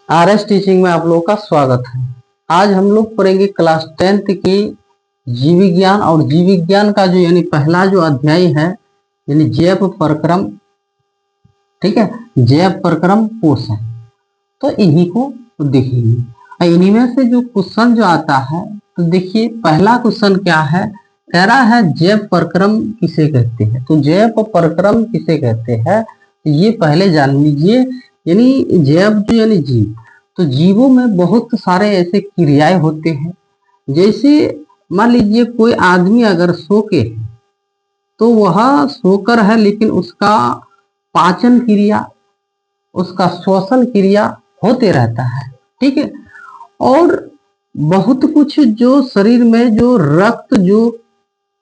RS teaching में आप लोगों का स्वागत है। आज हम लोग पढ़ेंगे क्लास 10th की जीव विज्ञान और जीव विज्ञान का जो यानी पहला जो अध्याय है यानी जैव प्रक्रम। ठीक है, जैव प्रक्रम कोश है, तो इन्हीं को देखेंगे। इन्हीं में से जो क्वेश्चन जो आता है, तो देखिए पहला क्वेश्चन क्या है, कह रहा है जैव प्रक्रम किसे कहते हैं। तो जैव प्रक्रम किसे कहते हैं ये पहले जान लीजिए। यानी जैव जो यानी जीव, तो जीवों में बहुत सारे ऐसे क्रियाएं होते हैं। जैसे मान लीजिए कोई आदमी अगर सो के है तो वह सोकर है, लेकिन उसका पाचन क्रिया, उसका श्वसन क्रिया होते रहता है। ठीक है, और बहुत कुछ जो शरीर में जो रक्त जो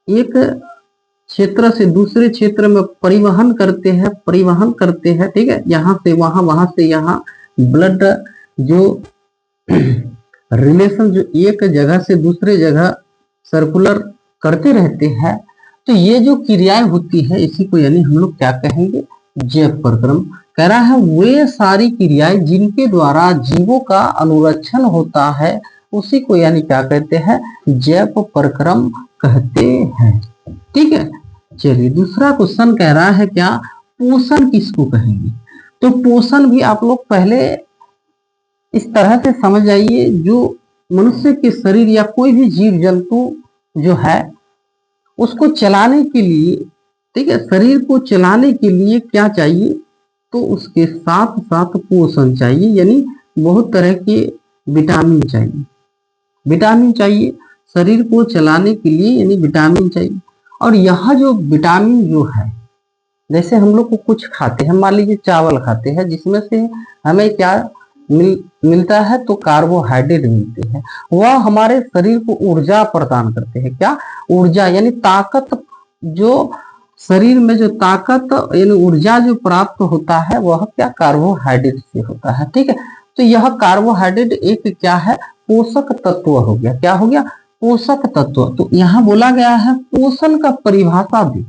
एक क्षेत्र से दूसरे क्षेत्र में परिवहन करते हैं। ठीक है, यहाँ से वहां, वहां से यहाँ, ब्लड जो रिलेशन जो एक जगह से दूसरे जगह सर्कुलर करते रहते हैं, तो ये जो क्रियाएं होती है इसी को यानी हम लोग क्या कहेंगे, जैव प्रक्रम। कह रहा है वे सारी क्रियाएं जिनके द्वारा जीवों का अनुरक्षण होता है उसी को यानी क्या कहते हैं, जैव प्रक्रम कहते हैं। ठीक है, चलिए दूसरा क्वेश्चन कह रहा है क्या, पोषण किसको कहेंगे। तो पोषण भी आप लोग पहले इस तरह से समझ जाइए, जो मनुष्य के शरीर या कोई भी जीव जंतु जो है उसको चलाने के लिए, ठीक है, शरीर को चलाने के लिए क्या चाहिए, तो उसके साथ साथ पोषण चाहिए। यानी बहुत तरह के विटामिन चाहिए, विटामिन चाहिए शरीर को चलाने के लिए, यानी विटामिन चाहिए। और यहाँ जो विटामिन जो है, जैसे हम लोग को कुछ खाते हैं, मान लीजिए चावल खाते हैं, जिसमें से हमें क्या मिलता है, तो कार्बोहाइड्रेट मिलते हैं। वह हमारे शरीर को ऊर्जा प्रदान करते हैं। क्या, ऊर्जा यानी ताकत। जो शरीर में जो ताकत यानी ऊर्जा जो प्राप्त होता है वह क्या, कार्बोहाइड्रेट से होता है। ठीक है, तो यह कार्बोहाइड्रेट एक क्या है, पोषक तत्व हो गया। क्या हो गया, पोषक तत्व। तो यहाँ बोला गया है पोषण का परिभाषा दी,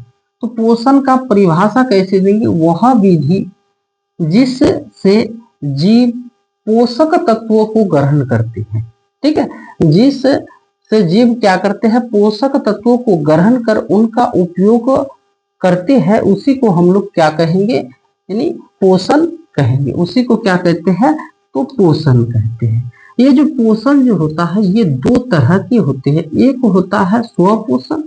तो पोषण का परिभाषा कैसे देंगे, वह विधि जिससे जीव पोषक तत्वों को ग्रहण करते हैं। ठीक है, जिससे जीव क्या करते हैं, पोषक तत्वों को ग्रहण कर उनका उपयोग करते हैं, उसी को हम लोग क्या कहेंगे, यानी पोषण कहेंगे। उसी को क्या कहते हैं, तो पोषण कहते हैं। ये जो पोषण जो होता है ये दो तरह के होते हैं, एक होता है स्वपोषण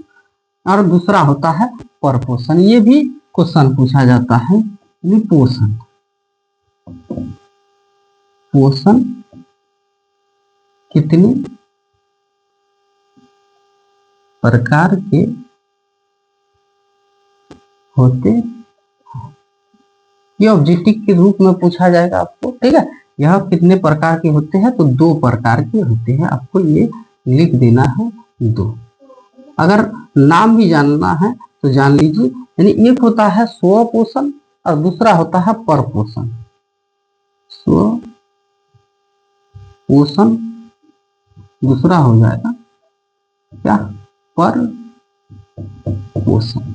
और दूसरा होता है परपोषण। ये भी क्वेश्चन पूछा जाता है। पोषण, पोषण कितने प्रकार के होते हैं, ये ऑब्जेक्टिव के रूप में पूछा जाएगा आपको। ठीक है, यह कितने प्रकार के होते हैं, तो दो प्रकार के होते हैं। आपको ये लिख देना है दो। अगर नाम भी जानना है तो जान लीजिए। यानी एक होता है स्वपोषण और दूसरा होता है परपोषण। स्व पोषण, दूसरा हो जाएगा क्या, पर पोषण।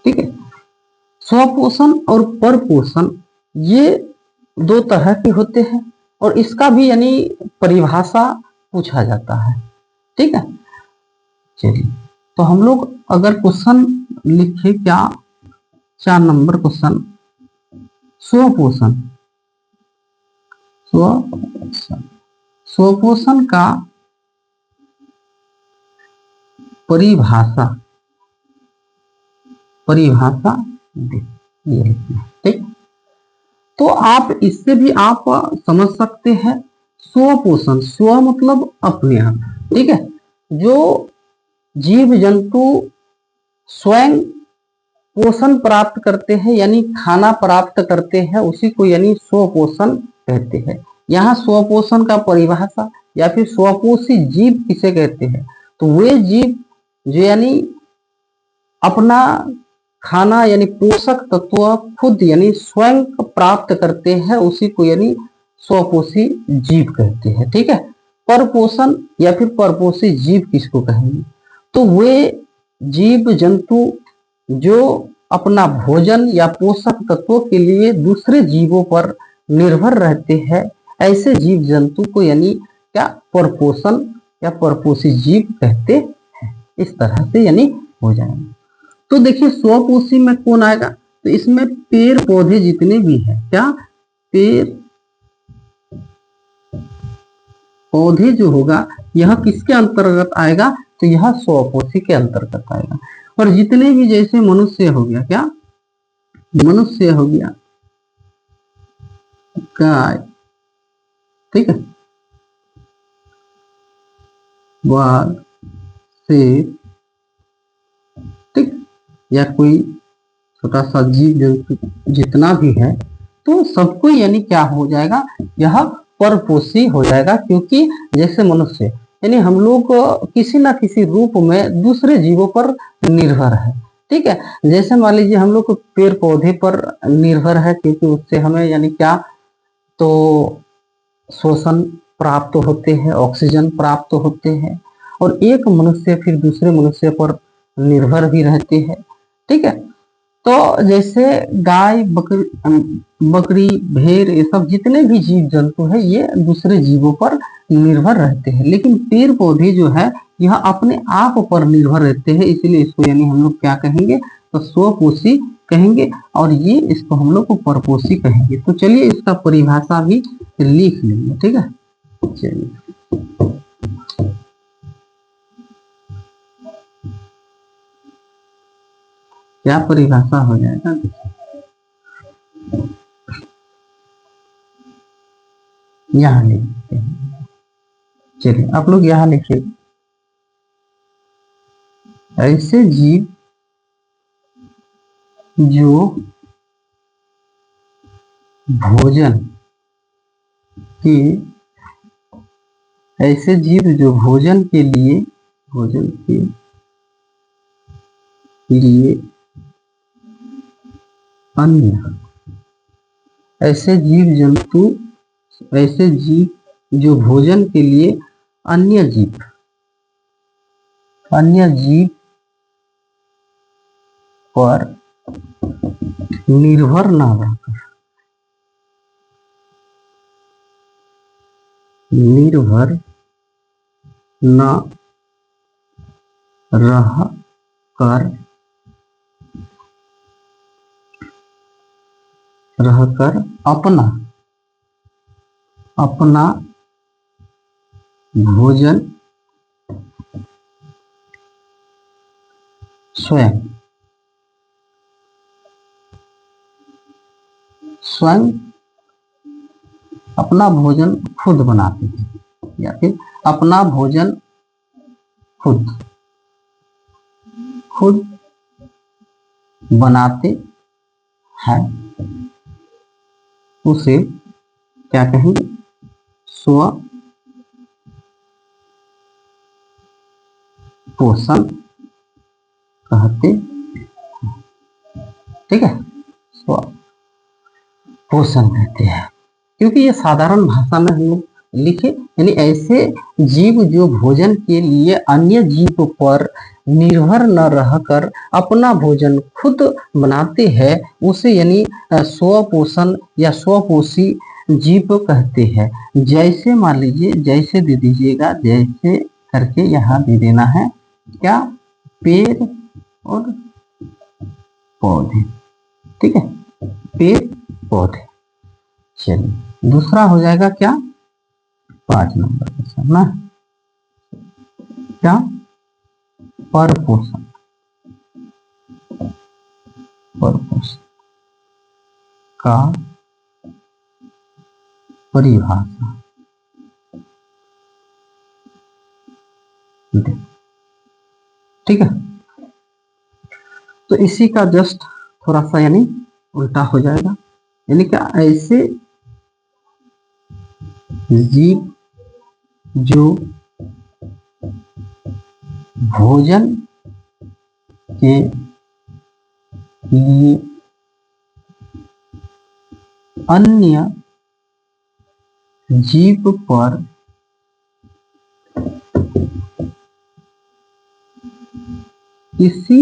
ठीक है, स्वपोषण और परपोषण ये दो तरह के होते हैं, और इसका भी यानी परिभाषा पूछा जाता है। ठीक है, चलिए तो हम लोग अगर क्वेश्चन लिखे क्या, 4 नंबर क्वेश्चन, स्वपोषण। स्वपोषण का परिभाषा ये। ठीक, तो आप इससे भी आप समझ सकते हैं। स्वपोषण, स्व मतलब अपने आप। ठीक है, जो जीव जंतु स्वयं पोषण प्राप्त करते हैं यानी खाना प्राप्त करते हैं, उसी को यानी स्वपोषण कहते हैं। यहाँ स्वपोषण का परिभाषा या फिर स्वपोषी जीव किसे कहते हैं, तो वे जीव जो यानी अपना खाना यानी पोषक तत्व खुद यानी स्वयं प्राप्त करते हैं, उसी को यानी स्वपोषी जीव कहते हैं। ठीक है, परपोषण या फिर परपोषी जीव किसको कहेंगे, तो वे जीव जंतु जो अपना भोजन या पोषक तत्वों के लिए दूसरे जीवों पर निर्भर रहते हैं, ऐसे जीव जंतु को यानी क्या परपोषण या परपोषी जीव कहते हैं। इस तरह से यानी हो जाएगा। तो देखिए स्वपोषी में कौन आएगा, तो इसमें पेड़ पौधे जितने भी हैं, क्या पेड़ पौधे जो होगा यह किसके अंतर्गत आएगा, तो यह स्वपोषी के अंतर्गत आएगा। और जितने भी जैसे मनुष्य हो गया, क्या मनुष्य हो गया, गाय, ठीक है, बाघ, शेर, ठीक, या कोई छोटा सा जीव जंतु जितना भी है, तो सबको यानी क्या हो जाएगा, यह परपोषी हो जाएगा। क्योंकि जैसे मनुष्य यानी हम लोग किसी ना किसी रूप में दूसरे जीवों पर निर्भर है, ठीक है। जैसे मान लीजिए हम लोग पेड़ पौधे पर निर्भर है, क्योंकि उससे हमें यानी क्या, तो श्वसन प्राप्त होते हैं, ऑक्सीजन प्राप्त होते हैं, और एक मनुष्य फिर दूसरे मनुष्य पर निर्भर भी रहते हैं, ठीक है। तो जैसे गाय, बकरी, भेड़, ये सब जितने भी जीव जंतु है ये दूसरे जीवों पर निर्भर रहते हैं, लेकिन पेड़ पौधे जो है यह अपने आप पर निर्भर रहते हैं, इसीलिए इसको यानी हम लोग क्या कहेंगे, तो स्वपोषी कहेंगे, और ये इसको हम लोग को परपोषी कहेंगे। तो चलिए इसका परिभाषा भी लिख लेंगे, ठीक है। चलिए क्या परिभाषा हो जाएगा, यहाँ लिखते हैं। चलिए आप लोग यहाँ लिखिए, ऐसे जीव जो भोजन के ऐसे जीव जो भोजन के लिए अन्य ऐसे जीव जंतु ऐसे जीव जो भोजन के लिए अन्य जीव पर निर्भर न रह कर अपना भोजन स्वयं अपना भोजन खुद बनाते हैं, या फिर अपना भोजन खुद बनाते हैं, उसे क्या कहेंगे, स्व पोषण कहते, ठीक है, स्व पोषण कहते हैं। क्योंकि ये साधारण भाषा में हम लोग लिखे, यानी ऐसे जीव जो भोजन के लिए अन्य जीव पर निर्भर न रहकर अपना भोजन खुद बनाते हैं, उसे यानी स्वपोषण या स्वपोषी जीव कहते हैं। जैसे मान लीजिए, जैसे दे दीजिएगा, जैसे करके यहाँ दे देना है, क्या पेड़ और पौधे, ठीक है, पेड़ पौधे। चलिए दूसरा हो जाएगा क्या, 5 नंबर क्वेश्चन ना, क्या परपोषण का परिभाषा, ठीक है। तो इसी का जस्ट थोड़ा सा यानी उल्टा हो जाएगा, यानी क्या, ऐसे जीव जो भोजन के लिए अन्य जीव पर किसी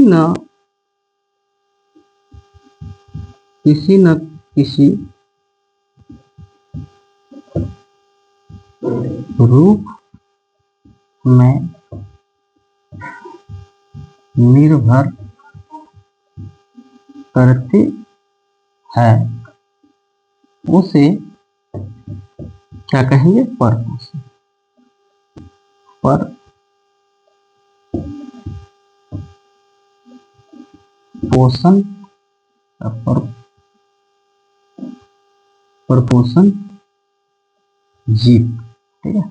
न किसी रूप में निर्भर करते हैं उसे क्या कहेंगे? परपोषण। परपोषण परपोषण जीव, ठीक है,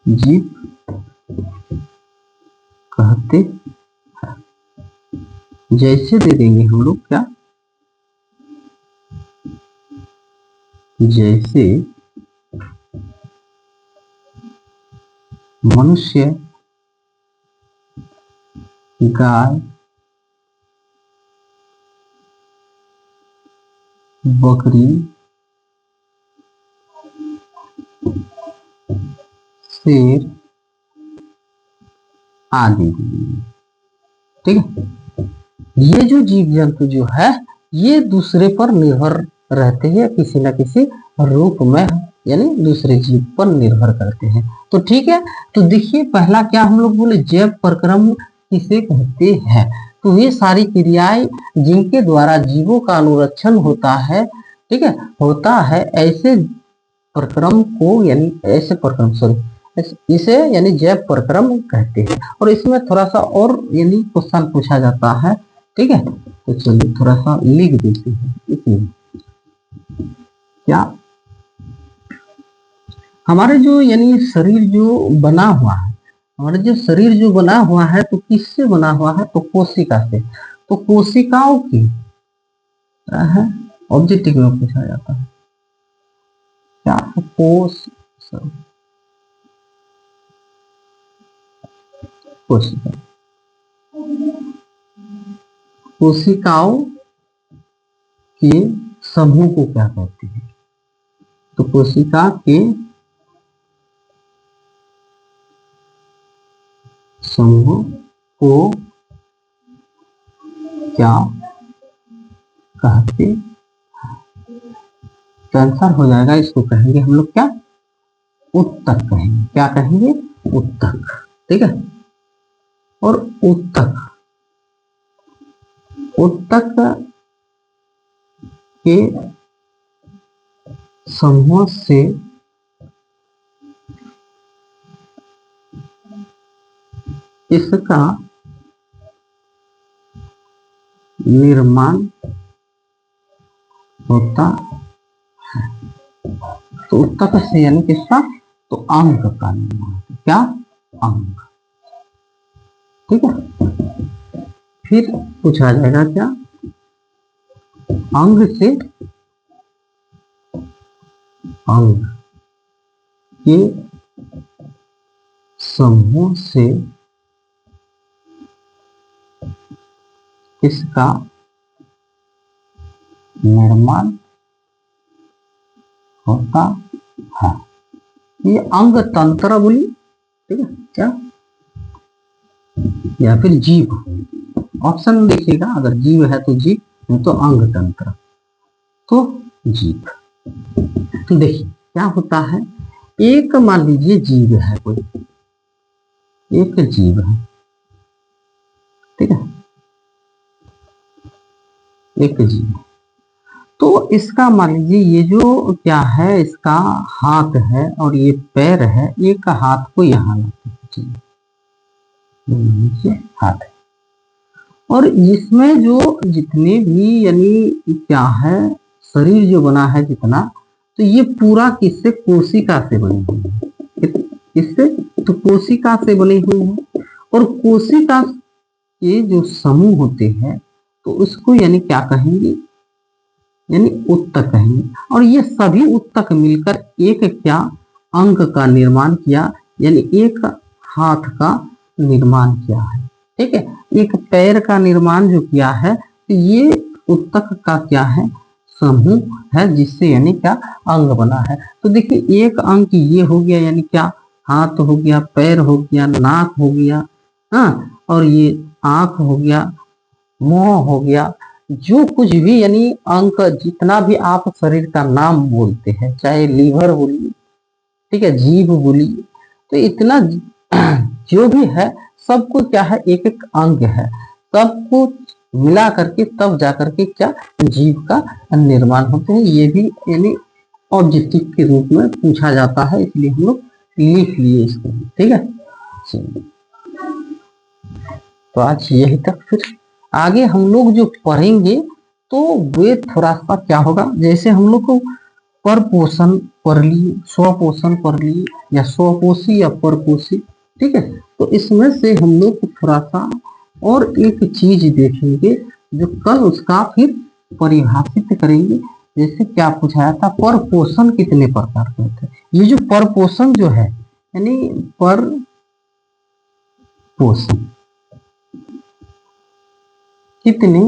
जीव कहते हैं। जैसे दे देंगे हम लोग क्या? जैसे मनुष्य, गाय, बकरी, शेर आदि, ठीक है। ये जो जीव जंतु जो है ये दूसरे पर निर्भर रहते हैं, किसी न किसी रूप में, यानी दूसरे जीव पर निर्भर करते हैं। तो ठीक है, तो देखिए पहला क्या हम लोग बोले? जैव प्रक्रम किसे कहते हैं? तो ये सारी क्रियाएं जिनके द्वारा जीवों का अनुरक्षण होता है, ठीक है, होता है, ऐसे प्रक्रम को, यानी ऐसे प्रक्रम, सॉरी, इसे यानी जैव प्रक्रम कहते हैं। और इसमें थोड़ा सा और यानी क्वेश्चन पूछा जाता है, ठीक है, तो चलिए थोड़ा सा लिख देते हैं। इसमें क्या हमारे जो यानी शरीर जो बना हुआ है, हमारा जो शरीर जो बना हुआ है तो किससे बना हुआ है? तो कोशिका से। तो कोशिकाओं की है ऑब्जेक्टिव में पूछा जाता है क्या? कोशिका, कोशिकाओं के समूह को क्या कहते हैं? तो कोशिका के समूह को क्या कहते हैं? तो आंसर हो जाएगा, इसको कहेंगे हम लोग क्या? उत्तक कहेंगे। क्या कहेंगे? उत्तक, ठीक है। और उत्तक, उत्तक के समूह से इसका निर्माण होता है। तो उत्तक से यानी किसका? तो अंग का निर्माण। क्या? अंग, ठीक है। फिर पूछा जाएगा क्या? अंग से, अंग के समूह से इसका निर्माण होता है। ये अंग तंत्र बोली, ठीक है, क्या? या फिर जीव, ऑप्शन देखिएगा, अगर जीव है तो जीव, नहीं तो अंग तंत्र, तो जीव। तो देखिए क्या होता है, एक मान लीजिए जीव है, कोई एक जीव है, ठीक है, एक जीव, तो इसका मान लीजिए ये जो क्या है, इसका हाथ है और ये पैर है, एक हाथ को यहाँ लाते हैं, हाथ है, और इसमें जो जितने भी यानी क्या है शरीर जो बना है जितना, तो ये पूरा किससे? कोशिका से बनी हुई है। किससे? तो कोशिका से बनी हुई है। और कोशिका के जो समूह होते हैं तो उसको यानी क्या कहेंगे? यानी उत्तक कहेंगे। और ये सभी उत्तक मिलकर एक क्या अंग का निर्माण किया, यानी एक हाथ का निर्माण किया है, ठीक है, एक पैर का निर्माण जो किया है, तो ये उत्तक का क्या है? समूह है, जिससे यानी क्या अंग बना है। तो देखिए एक अंग ये हो गया, यानी क्या? हाथ हो गया, पैर हो गया, नाक हो गया, हाँ, और ये आंख हो गया, मुंह हो गया, जो कुछ भी यानी अंग जितना भी आप शरीर का नाम बोलते हैं, चाहे लीवर बोलिए, ठीक है, जीव बोली, तो इतना जो भी है सबको क्या है, एक एक अंग है, सबको मिला करके तब जा करके क्या जीव का निर्माण होते हैं। ये भी यानी ऑब्जेक्टिव के रूप में पूछा जाता है, इसलिए हम लोग लिख लिए इसको, ठीक है। चलिए, तो आज यही तक, फिर आगे हम लोग जो पढ़ेंगे तो वे थोड़ा सा क्या होगा, जैसे हम लोग को पर पोषण पढ़ लिए, स्वपोषण पढ़ लिए, या स्वपोषी या परपोषी, ठीक है। तो इसमें से हम लोग थोड़ा सा और एक चीज देखेंगे जो कल उसका फिर परिभाषित करेंगे। जैसे क्या पूछाया था, पर पोषण कितने प्रकार के होते हैं। ये जो पर पोषण जो है, यानी पर पोषण कितने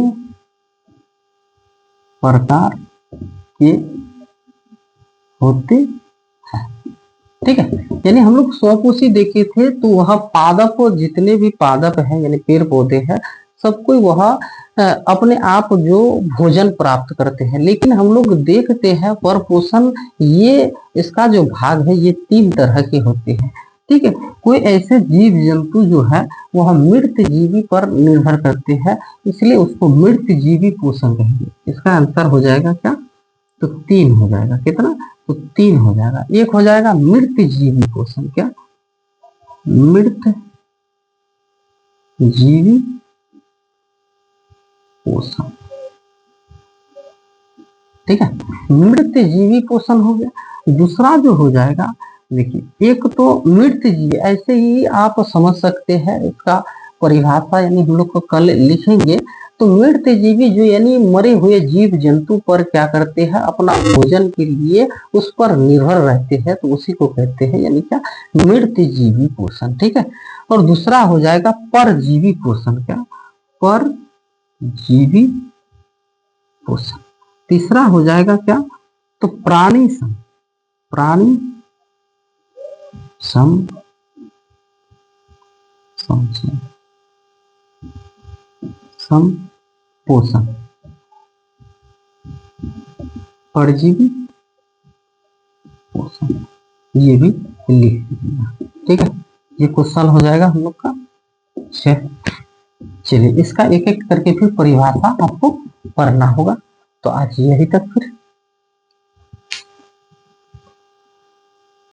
प्रकार के होते हैं, ठीक है। यानी हम लोग स्वपोषी देखे थे, तो वह पादप, जितने भी पादप हैं यानी पेड़ पौधे हैं, सबको वह अपने आप जो भोजन प्राप्त करते हैं। लेकिन हम लोग देखते हैं पर पोषण, ये इसका जो भाग है ये 3 तरह के होते हैं, ठीक है। कोई ऐसे जीव जंतु जो है वह मृत जीवी पर निर्भर करते हैं, इसलिए उसको मृत जीवी पोषण कहेंगे। इसका आंसर हो जाएगा क्या, तो 3 हो जाएगा। कितना, तो 3 हो जाएगा। एक हो जाएगा मृत जीवी पोषण, क्या, मृत जीवी पोषण, ठीक है, मृत जीवी पोषण हो गया। दूसरा जो हो जाएगा, देखिए, एक तो मृत जीवी, ऐसे ही आप समझ सकते हैं इसका परिभाषा, यानी हम लोग को कल लिखेंगे। तो मृत जीवी जो यानी मरे हुए जीव जंतु पर क्या करते हैं, अपना भोजन के लिए उस पर निर्भर रहते हैं, तो उसी को कहते हैं यानी क्या, मृत जीवी पोषण, ठीक है। और दूसरा हो जाएगा परजीवी पोषण, क्या, परजीवी पोषण। तीसरा हो जाएगा क्या, तो प्राणी सम, प्राणी सम, सम, सम, सम पोषण, परजीवी पोषण, ये भी लिख दीजिएगा, ठीक है। ये क्वेश्चन हो जाएगा हम लोग का 6। चलिए, इसका एक एक करके फिर परिभाषा आपको पढ़ना होगा। तो आज यही तक फिर